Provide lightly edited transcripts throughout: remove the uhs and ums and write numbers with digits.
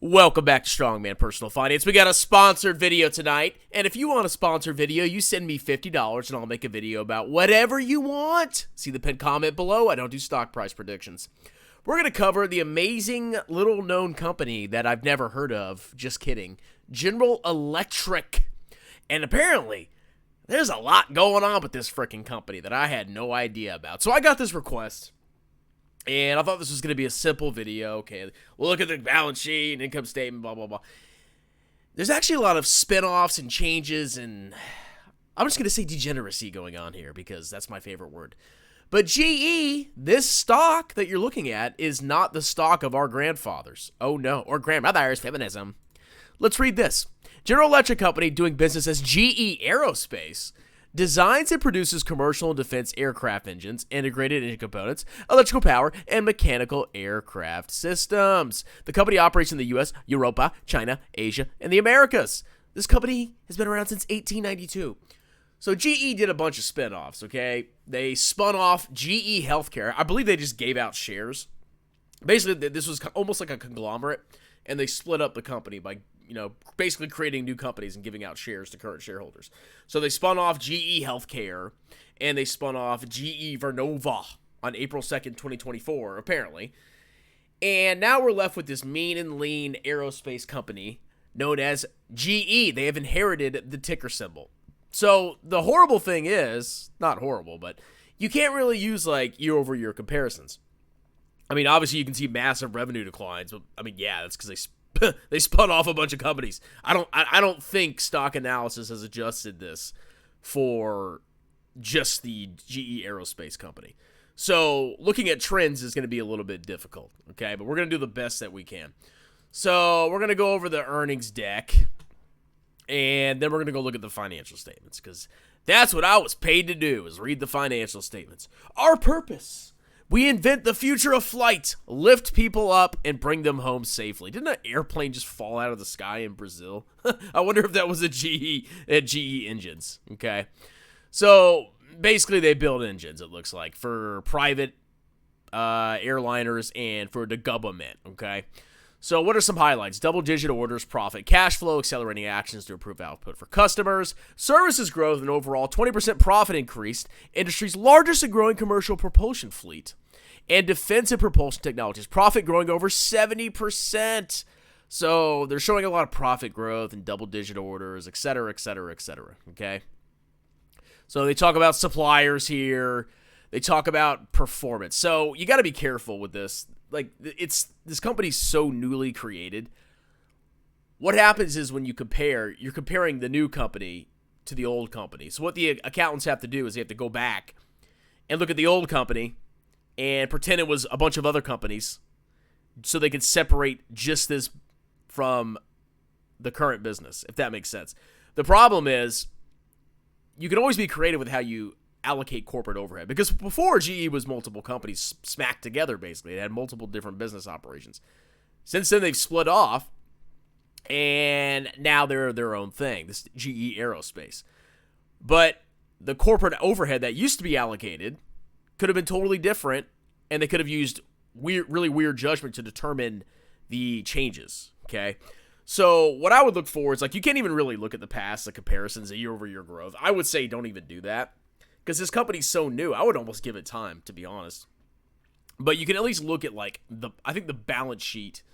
Welcome back to Strongman Personal Finance. We got a sponsored video tonight, and if you want a sponsored video, you send me $50 and I'll make a video about whatever you want. See the pinned comment below? I don't do stock price predictions. We're going to cover the amazing little-known company that I've never heard of. Just kidding. General Electric. And apparently, there's a lot going on with this freaking company that I had no idea about. So I got this request. And I thought this was going to be a simple video. Okay, we'll look at the balance sheet and income statement, blah, blah, blah. There's actually a lot of spinoffs and changes, and I'm just going to say degeneracy going on here because that's my favorite word. But GE, this stock that you're looking at, is not the stock of our grandfathers. Oh, no. Or grandmothers, feminism. Let's read this. General Electric Company, doing business as GE Aerospace, designs and produces commercial and defense aircraft engines, integrated engine components, electrical power, and mechanical aircraft systems. The company operates in the U.S., Europa, China, Asia, and the Americas. This company has been around since 1892. So GE did a bunch of spinoffs, okay? They spun off GE Healthcare. I believe they just gave out shares. Basically, this was almost like a conglomerate, and they split up the company by basically creating new companies and giving out shares to current shareholders. So they spun off GE Healthcare, and they spun off GE Vernova on April 2nd, 2024, apparently. And now we're left with this mean and lean aerospace company known as GE. They have inherited the ticker symbol. So the horrible thing is, not horrible, but you can't really use like year-over-year comparisons. I mean, obviously you can see massive revenue declines, but I mean, yeah, that's because they spun off a bunch of companies. I don't think stock analysis has adjusted this for just the GE Aerospace company. So looking at trends is going to be a little bit difficult, okay? But we're going to do the best that we can. So we're going to go over the earnings deck, and then we're going to go look at the financial statements, because that's what I was paid to do, is read the financial statements. Our purpose: we invent the future of flight, lift people up, and bring them home safely. Didn't an airplane just fall out of the sky in Brazil? I wonder if that was a GE engines, okay? So basically they build engines, it looks like, for private airliners and for the government, okay? So what are some highlights? Double-digit orders, profit, cash flow, accelerating actions to improve output for customers, services growth, and overall 20% profit increase, industry's largest and growing commercial propulsion fleet, and defense and propulsion technologies, profit growing over 70%. So they're showing a lot of profit growth and double-digit orders, et cetera, et cetera, et cetera, okay? So they talk about suppliers here. They talk about performance. So you got to be careful with this. Like, this company's so newly created. What happens is when you compare, you're comparing the new company to the old company. So what the accountants have to do is they have to go back and look at the old company and pretend it was a bunch of other companies so they could separate just this from the current business, if that makes sense. The problem is you can always be creative with how you allocate corporate overhead, because before, GE was multiple companies smacked together, basically. It had multiple different business operations. Since then, they've split off, and now they're their own thing, this GE Aerospace. But the corporate overhead that used to be allocated could have been totally different, and they could have used really weird judgment to determine the changes, okay? So what I would look for is, like, you can't even really look at the past, the comparisons, the year-over-year growth. I would say don't even do that, because this company's so new. I would almost give it time, to be honest. But you can at least look at, like, I think the balance sheet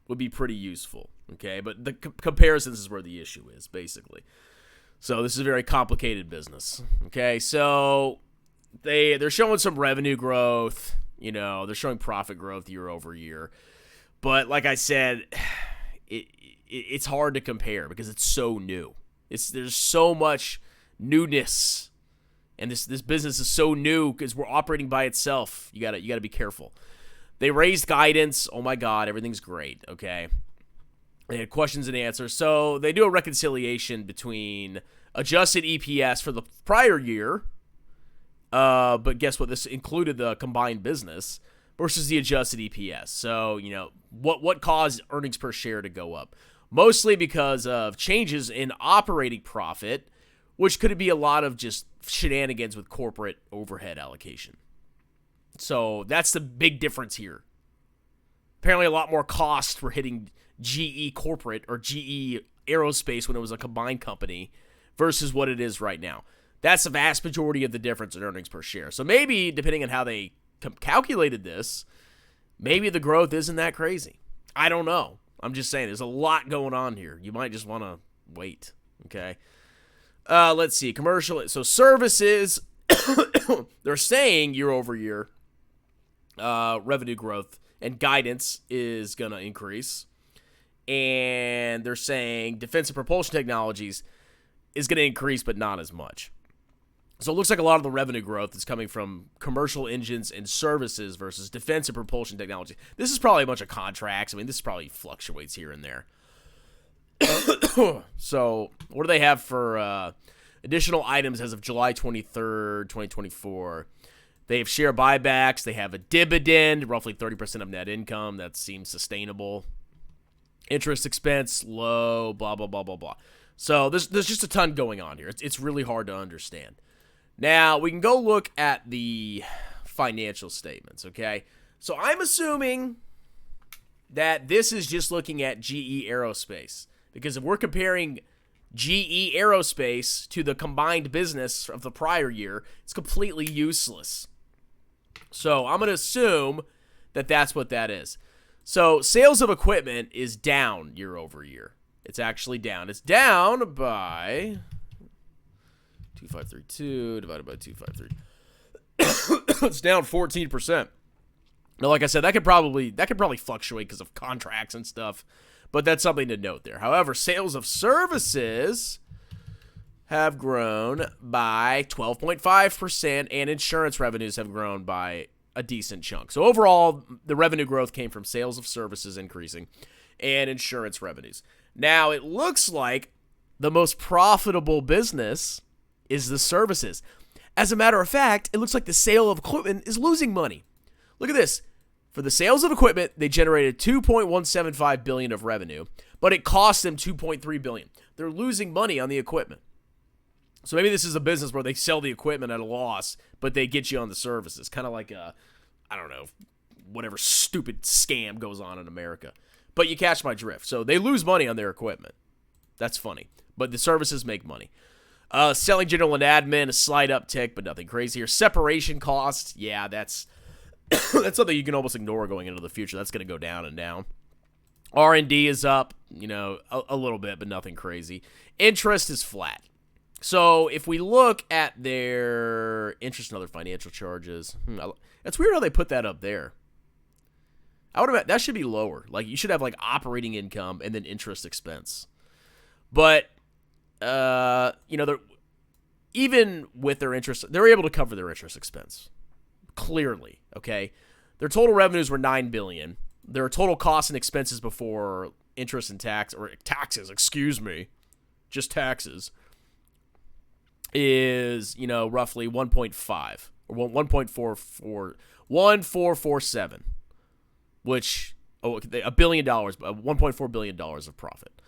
would be pretty useful, okay? But the comparisons is where the issue is, basically. So this is a very complicated business, okay? So they're showing some revenue growth. They're showing profit growth year over year. But like I said, it's hard to compare because it's so new. There's so much newness. And this business is so new because we're operating by itself. You gotta be careful. They raised guidance. Oh my God, everything's great. Okay. They had questions and answers. So they do a reconciliation between adjusted EPS for the prior year. But guess what? This included the combined business versus the adjusted EPS. So what caused earnings per share to go up? Mostly because of changes in operating profit, which could be a lot of just shenanigans with corporate overhead allocation. So that's the big difference here. Apparently a lot more costs were hitting GE Corporate or GE Aerospace when it was a combined company versus what it is right now. That's the vast majority of the difference in earnings per share. So maybe, depending on how they calculated this, maybe the growth isn't that crazy. I don't know. I'm just saying there's a lot going on here. You might just want to wait, okay? Let's see. Commercial. So services, they're saying year over year revenue growth and guidance is going to increase. And they're saying defense and propulsion technologies is going to increase, but not as much. So it looks like a lot of the revenue growth is coming from commercial engines and services versus defense and propulsion technology. This is probably a bunch of contracts. I mean, this probably fluctuates here and there. So what do they have for additional items as of July 23rd, 2024? They have share buybacks. They have a dividend, roughly 30% of net income. That seems sustainable. Interest expense, low, blah, blah, blah, blah, blah. So there's just a ton going on here. It's really hard to understand. Now, we can go look at the financial statements, okay? So I'm assuming that this is just looking at GE Aerospace. Because if we're comparing GE Aerospace to the combined business of the prior year, it's completely useless. So I'm going to assume that that's what that is. So sales of equipment is down year over year. It's actually down. It's down by 2532 divided by 253. It's down 14%. Now, like I said, that could probably fluctuate because of contracts and stuff, but that's something to note there. However, sales of services have grown by 12.5%, and insurance revenues have grown by a decent chunk. So overall, the revenue growth came from sales of services increasing and insurance revenues. Now, it looks like the most profitable business is the services. As a matter of fact, it looks like the sale of equipment is losing money. Look at this. For the sales of equipment, they generated $2.175 billion of revenue, but it cost them $2.3 billion. They're losing money on the equipment. So maybe this is a business where they sell the equipment at a loss, but they get you on the services. Kind of like whatever stupid scam goes on in America. But you catch my drift. So they lose money on their equipment. That's funny. But the services make money. Selling, general, and admin, a slight uptick, but nothing crazy here. Separation costs, yeah, that's something you can almost ignore going into the future. That's going to go down and down. R&D is up, a little bit, but nothing crazy. Interest is flat. So if we look at their interest and other financial charges, that's weird how they put that up there. I would imagine that should be lower. Like, you should have like operating income and then interest expense. But they're even with their interest, they're able to cover their interest expense. Clearly, okay? Their total revenues were $9 billion. Their total costs and expenses before interest and taxes, just taxes, is, roughly 1.5 or 1.1447, which $1 billion, $1.4 billion of profit.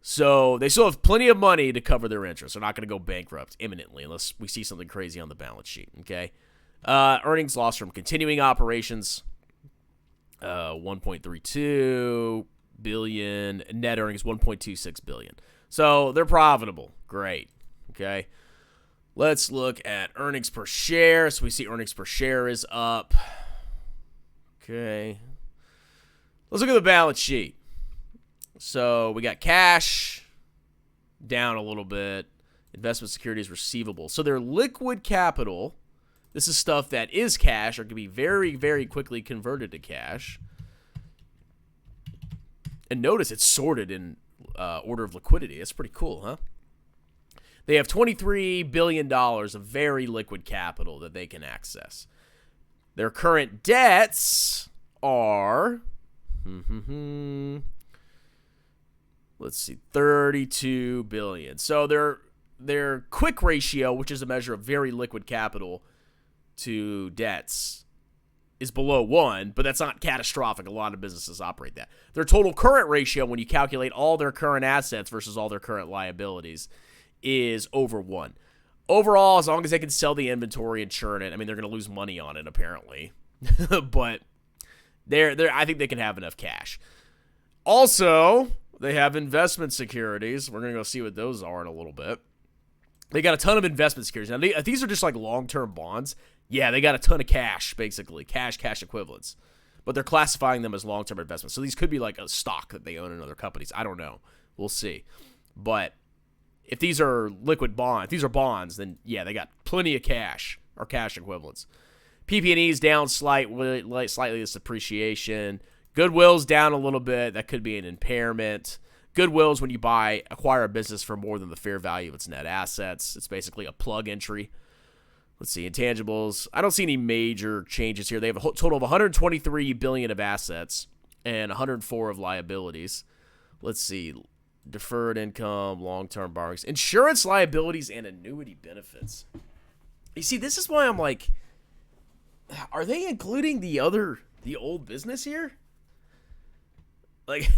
So they still have plenty of money to cover their interest. They're not going to go bankrupt imminently unless we see something crazy on the balance sheet, okay? Earnings loss from continuing operations, $1.32 billion. Net earnings, $1.26 billion. So they're profitable. Great, okay? Let's look at earnings per share. So we see earnings per share is up. Okay. Let's look at the balance sheet. So we got cash down a little bit. Investment securities receivable. So their liquid capital, this is stuff that is cash or can be very, very quickly converted to cash. And notice it's sorted in order of liquidity. That's pretty cool, huh? They have $23 billion of very liquid capital that they can access. Their current debts are, let's see, $32 billion. So their quick ratio, which is a measure of very liquid capital to debts, is below 1, but that's not catastrophic. A lot of businesses operate that. Their total current ratio, when you calculate all their current assets versus all their current liabilities, is over 1. Overall, as long as they can sell the inventory and churn it, I mean, they're going to lose money on it, apparently. But I think they can have enough cash. Also, they have investment securities. We're going to go see what those are in a little bit. They got a ton of investment securities. Now, these are just like long-term bonds. Yeah, they got a ton of cash, basically. Cash equivalents. But they're classifying them as long-term investments. So these could be like a stock that they own in other companies. I don't know. We'll see. But if these are liquid bonds, if these are bonds, then yeah, they got plenty of cash or cash equivalents. PP&E is down slightly this appreciation. Goodwill's down a little bit. That could be an impairment. Goodwill's when you acquire a business for more than the fair value of its net assets. It's basically a plug entry. Let's see, intangibles. I don't see any major changes here. They have a total of $123 billion of assets and $104 of liabilities. Let's see, deferred income, long-term borrowings, insurance liabilities, and annuity benefits. You see, this is why I'm like, are they including the old business here? Like,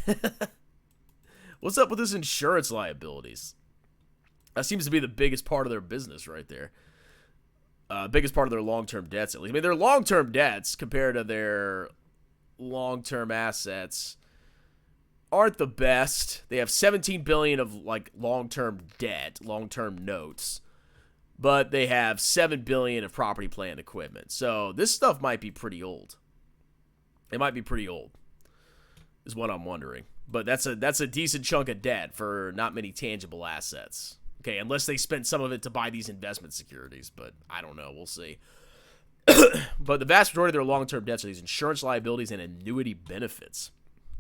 what's up with this insurance liabilities? That seems to be the biggest part of their business right there. Biggest part of their long-term debts, at least. I mean, their long-term debts compared to their long-term assets aren't the best. They have $17 billion of like long-term debt, long-term notes, but they have $7 billion of property, plant, and equipment. So this stuff might be pretty old. It might be pretty old, is what I'm wondering. But that's a decent chunk of debt for not many tangible assets. Okay, unless they spent some of it to buy these investment securities, but I don't know. We'll see. But the vast majority of their long-term debts are these insurance liabilities and annuity benefits.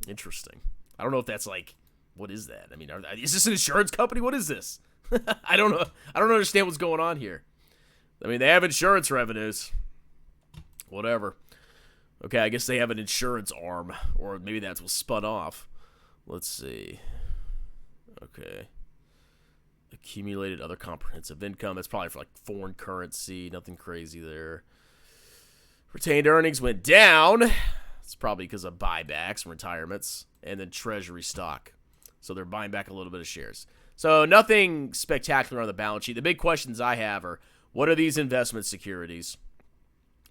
Interesting. I don't know if that's like, what is that? I mean, is this an insurance company? What is this? I don't know. I don't understand what's going on here. I mean, they have insurance revenues. Whatever. Okay, I guess they have an insurance arm, or maybe that's what's spun off. Let's see. Okay. Accumulated other comprehensive income. That's probably for like foreign currency. Nothing crazy there. Retained earnings went down. It's probably because of buybacks and retirements. And then treasury stock. So they're buying back a little bit of shares. So nothing spectacular on the balance sheet. The big questions I have are, what are these investment securities?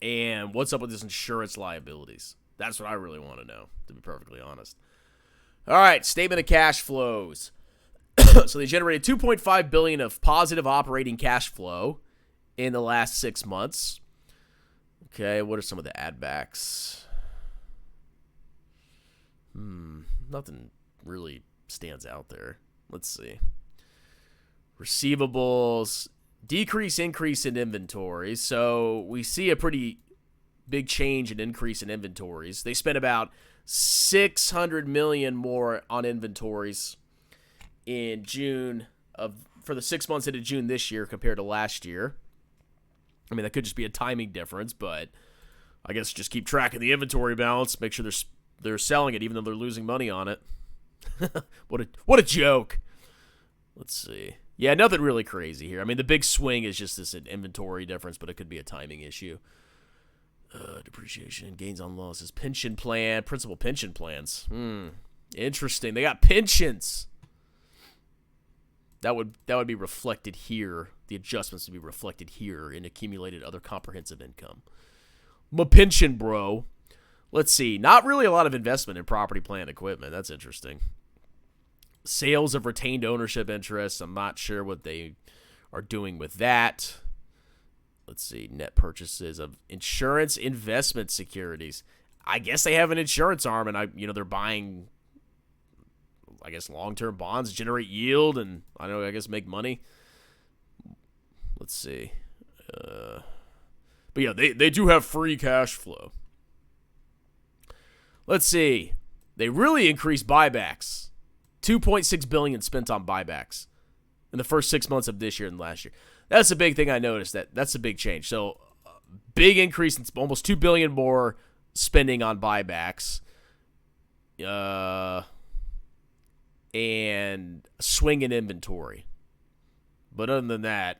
And what's up with this insurance liabilities? That's what I really want to know, to be perfectly honest. All right, statement of cash flows. So they generated $2.5 billion of positive operating cash flow in the last 6 months. Okay, what are some of the add backs? Nothing really stands out there. Let's see. Receivables, increase in inventory. So we see a pretty big change in increase in inventories. They spent about $600 million more on inventories in June for the 6 months into June this year compared to last year. I mean, that could just be a timing difference, but I guess just keep track of the inventory balance, make sure they're selling it even though they're losing money on it. What a joke. Let's see. Yeah, nothing really crazy here. I mean, the big swing is just this inventory difference, but it could be a timing issue. Depreciation, gains on losses, pension plan, principal pension plans. Interesting. They got pensions. That would be reflected here. The adjustments would be reflected here in accumulated other comprehensive income. My pension, bro. Let's see. Not really a lot of investment in property, plant, and equipment. That's interesting. Sales of retained ownership interests. I'm not sure what they are doing with that. Let's see. Net purchases of insurance investment securities. I guess they have an insurance arm, and they're buying, I guess, long-term bonds, generate yield, and I guess make money. Let's see. But yeah, they do have free cash flow. Let's see. They really increased buybacks. $2.6 billion spent on buybacks in the first 6 months of this year and last year. That's a big thing I noticed. That's a big change. So, big increase in almost $2 billion more spending on buybacks. And swing in inventory. But other than that,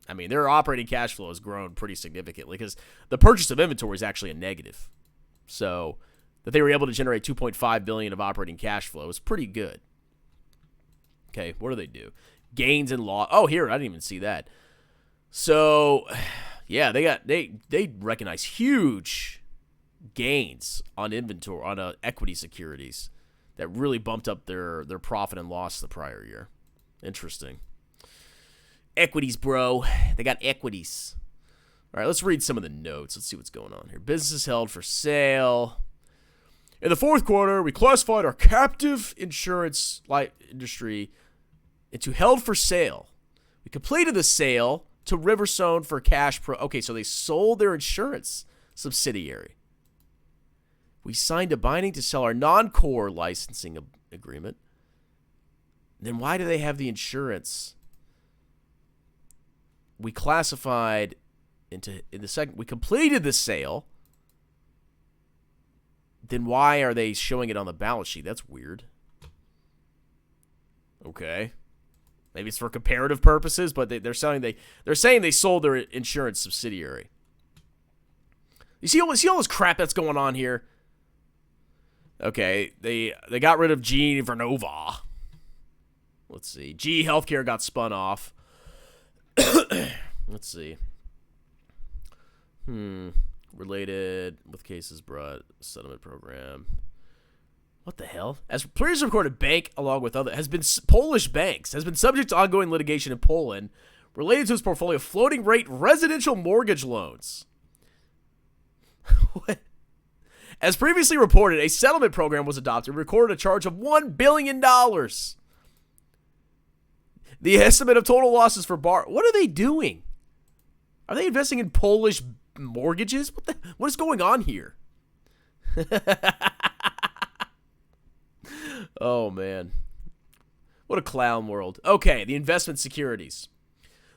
I mean, their operating cash flow has grown pretty significantly because the purchase of inventory is actually a negative. So that they were able to generate $2.5 billion of operating cash flow is pretty good. Okay, what do they do? Gains and loss. Oh, here, I didn't even see that. So, yeah, they recognize huge gains on inventory, on equity securities. that really bumped up their profit and loss the prior year. Interesting. Equities, bro. They got equities. All right, let's read some of the notes. Let's see what's going on here. Businesses held for sale. In the fourth quarter, we classified our captive insurance industry into held for sale. We completed the sale to Riverstone for cash. Okay, so they sold their insurance subsidiary. We signed a binding to sell our non-core licensing agreement. Then why do they have the insurance? We classified in the second. We completed the sale. Then why are they showing it on the balance sheet? That's weird. Okay. Maybe it's for comparative purposes, but they're saying they sold their insurance subsidiary. You see all this crap that's going on here? Okay, they got rid of GE Vernova. Let's see. GE Healthcare got spun off. Let's see. Related with cases brought settlement program. What the hell? As previously recorded, bank, along with other, Polish banks, has been subject to ongoing litigation in Poland related to its portfolio of floating rate residential mortgage loans. What? As previously reported, a settlement program was adopted and recorded a charge of $1 billion. The estimate of total losses for what are they doing? Are they investing in Polish mortgages? What is going on here? Oh, man. What a clown world. Okay, the investment securities.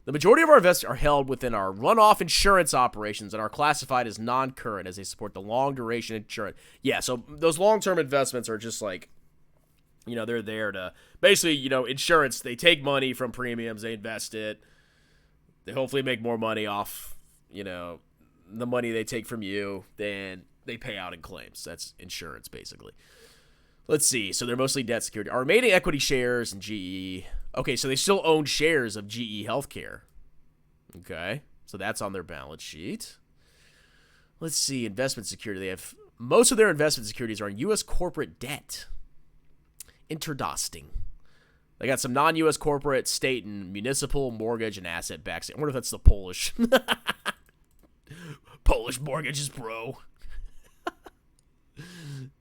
The majority of our investments are held within our runoff insurance operations and are classified as non-current as they support the long-duration insurance. Yeah, so those long-term investments are just like, they're there to basically, insurance. They take money from premiums, they invest it. They hopefully make more money off, the money they take from you than they pay out in claims. That's insurance, basically. Let's see. So they're mostly debt security. Our remaining equity shares in GE. Okay, so they still own shares of GE Healthcare. Okay, so that's on their balance sheet. Let's see. Investment security. They have most of their investment securities are in U.S. corporate debt. Interdosting. They got some non-U.S. corporate, state, and municipal mortgage and asset-backed. I wonder if that's the Polish. Polish mortgages, bro.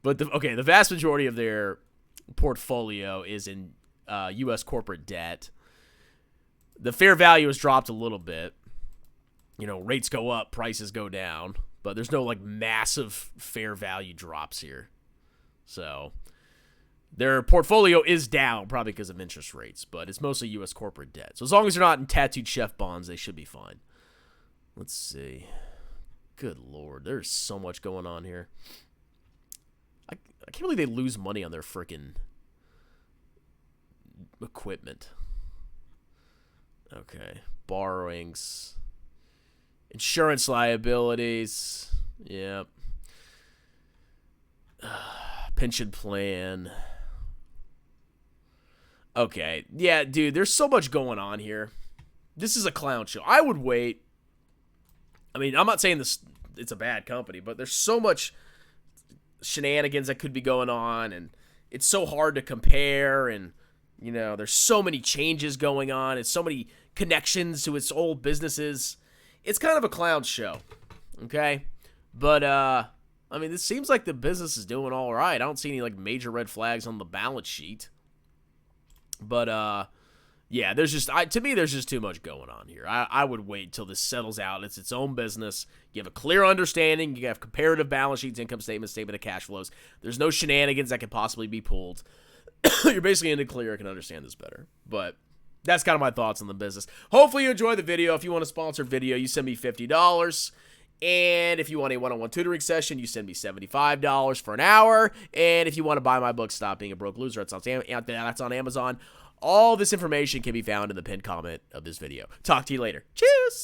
But the vast majority of their portfolio is in U.S. corporate debt. The fair value has dropped a little bit. Rates go up, prices go down, but there's no massive fair value drops here. So their portfolio is down probably because of interest rates, but it's mostly U.S. corporate debt. So as long as they're not in tattooed chef bonds, they should be fine. Let's see. Good Lord, there's so much going on here. I can't believe they lose money on their freaking equipment. Okay. Borrowings. Insurance liabilities. Yep. Pension plan. Okay. Yeah, dude, there's so much going on here. This is a clown show. I would wait. I mean, I'm not saying it's a bad company, but there's so much shenanigans that could be going on, and it's so hard to compare, and there's so many changes going on and so many connections to its old businesses. It's kind of a clown show, okay? But it seems like the business is doing all right. I don't see any major red flags on the balance sheet. But yeah, there's just too much going on here. I would wait till this settles out. It's its own business. You have a clear understanding. You have comparative balance sheets, income statement, statement of cash flows. There's no shenanigans that could possibly be pulled. You're basically in the clear. I can understand this better. But that's kind of my thoughts on the business. Hopefully you enjoyed the video. If you want a sponsored video, you send me $50. And if you want a one-on-one tutoring session, you send me $75 for an hour. And if you want to buy my book, Stop Being a Broke Loser, that's on Amazon. All this information can be found in the pinned comment of this video. Talk to you later. Cheers!